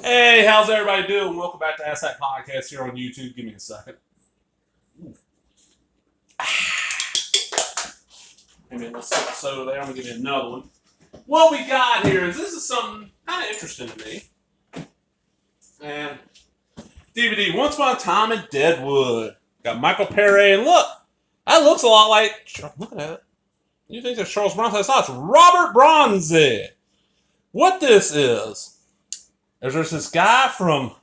Hey, how's everybody doing? Welcome back to Ask That Podcast here on YouTube. Give me a second. Give me a little sip of soda there. I'm going to give you another one. What we got here is this is something kind of interesting to me. And DVD, Once Upon a Time in Deadwood. Got Michael Perry, and look, that looks a lot like, look at that. You think that's Charles Bronson? That's not. It's Robert Bronski. What this is there's this guy from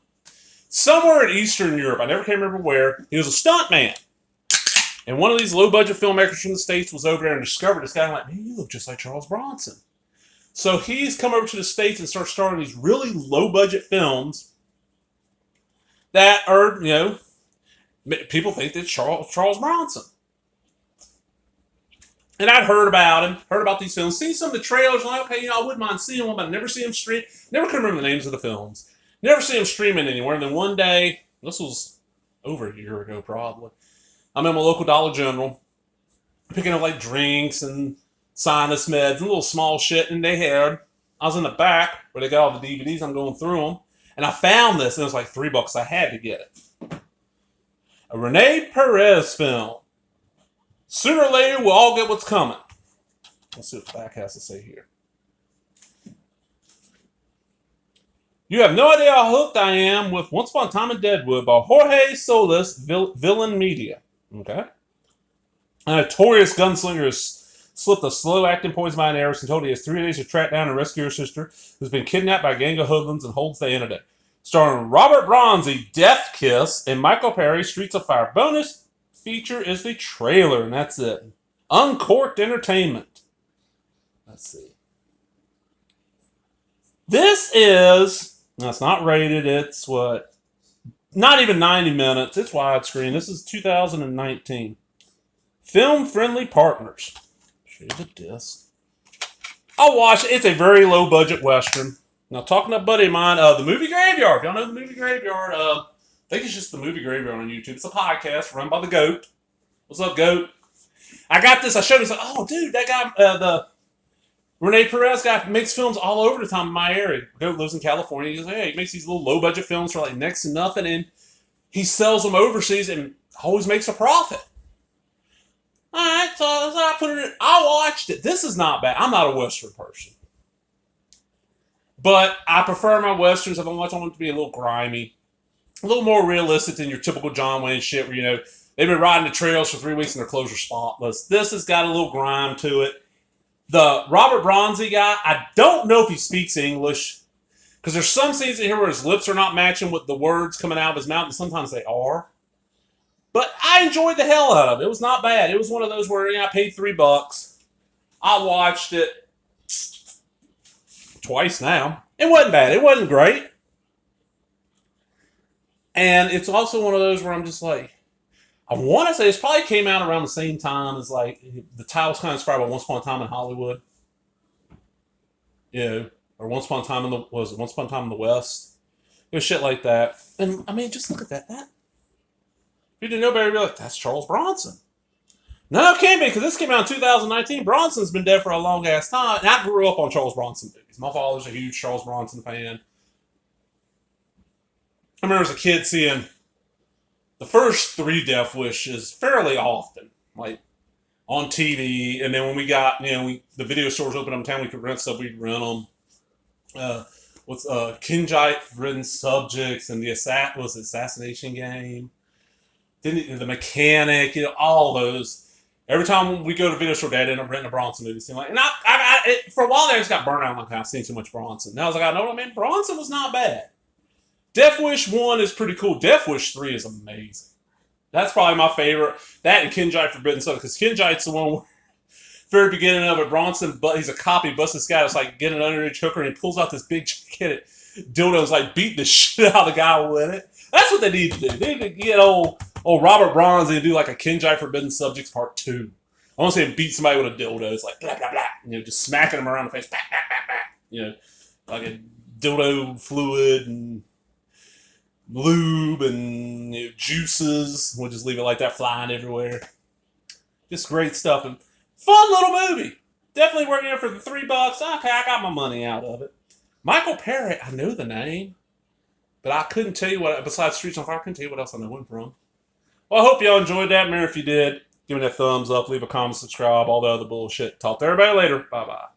somewhere in Eastern Europe. I never can remember where. He was a stuntman. And one of these low-budget filmmakers from the States was over there and discovered this guy. I'm like, man, you look just like Charles Bronson. So he's come over to the States and started starting these really low-budget films that are, people think that Charles Bronson. And I'd heard about these films, seen some of the trailers, like, okay, I wouldn't mind seeing one, but I never see them stream. Never could remember the names of the films. Never see them streaming anywhere. And then one day, this was over a year ago probably, I'm in my local Dollar General, picking up like drinks and sinus meds and little small shit, and I was in the back where they got all the DVDs, I'm going through them, and I found this, and it was like $3. I had to get it. A Rene Perez film. Sooner or later, we'll all get what's coming. Let's see what the back has to say here. You have no idea how hooked I am with Once Upon a Time in Deadwood by Jorge Solis, Villain Media. Okay? A notorious gunslinger has slipped a slow-acting poison by an heiress and told he has 3 days to track down and rescue her sister, who's been kidnapped by a gang of hoodlums and holds the internet. Starring Robert Bronski, Death Kiss, and Michael Perry, Streets of Fire. Bonus feature is the trailer, and that's it. Uncorked Entertainment. Let's see. This is, no, it's not rated, it's what? Not even 90 minutes. It's widescreen. This is 2019. Film-friendly partners. Show you the disc. I'll watch it. It's a very low-budget Western. Now, talking to a buddy of mine, The Movie Graveyard. If y'all know The Movie Graveyard, I think it's just The Movie Graveyard on YouTube. It's a podcast run by the GOAT. What's up, GOAT? I got this. I showed him. He's like, oh, dude, that guy, the Rene Perez guy makes films all over the time in my area. GOAT lives in California. He goes, hey, he makes these little low-budget films for like next to nothing, and he sells them overseas and always makes a profit. All right, so I put it in. I watched it. This is not bad. I'm not a Western person. But I prefer my Westerns. If I want them to be a little grimy, a little more realistic than your typical John Wayne shit where, they've been riding the trails for 3 weeks and their clothes are spotless. This has got a little grime to it. The Robert Bronski guy, I don't know if he speaks English, because there's some scenes in here where his lips are not matching with the words coming out of his mouth, and sometimes they are. But I enjoyed the hell out of it. It was not bad. It was one of those where I paid $3. I watched it twice now. It wasn't bad. It wasn't great. And it's also one of those where I'm just like, I want to say this probably came out around the same time as like the title's kind of inspired by Once Upon a Time in Hollywood. Or Once Upon a Time in the West. It was shit like that. And I mean, just look at that. If you didn't know better, you'd be like, that's Charles Bronson. No, it can't be, because this came out in 2019. Bronson's been dead for a long ass time. And I grew up on Charles Bronson movies. My father's a huge Charles Bronson fan. I remember as a kid seeing the first 3 Death Wishes fairly often, like on TV. And then when we got, the video stores open up in town, we could rent stuff, we'd rent them. With Kinjite-ridden subjects and the Assassination Game. Then the Mechanic, all those. Every time we go to video store, Dad ended up renting a Bronson movie. And for a while there, I just got burnt out. I've seen too much Bronson. Now I was like, I know what I mean. Bronson was not bad. Death Wish 1 is pretty cool. Death Wish 3 is amazing. That's probably my favorite. That and Kinjite Forbidden Subject, because Kinjite's the one where, very beginning of it, Bronson, but he's a cop. He busts this guy that's like getting an underage hooker, and he pulls out this big gigantic dildo, like beating the shit out of the guy with it. That's what they need to do. They need to get old Robert Bronson and do like a Kinjite Forbidden Subjects Part 2. I want to see him beat somebody with a dildo. It's like blah blah blah. Just smacking him around the face, bah, bah, bah, bah. Like a dildo fluid and lube and juices. We'll just leave it like that, flying everywhere. Just great stuff and fun little movie. Definitely working for the $3. Okay, I got my money out of it. Michael Perry, I know the name. But I couldn't tell you what, besides Streets on Fire, I couldn't tell you what else I know him from. Well, I hope y'all enjoyed that. Remember, if you did, give me that thumbs up, leave a comment, subscribe, all the other bullshit. Talk to everybody later. Bye-bye.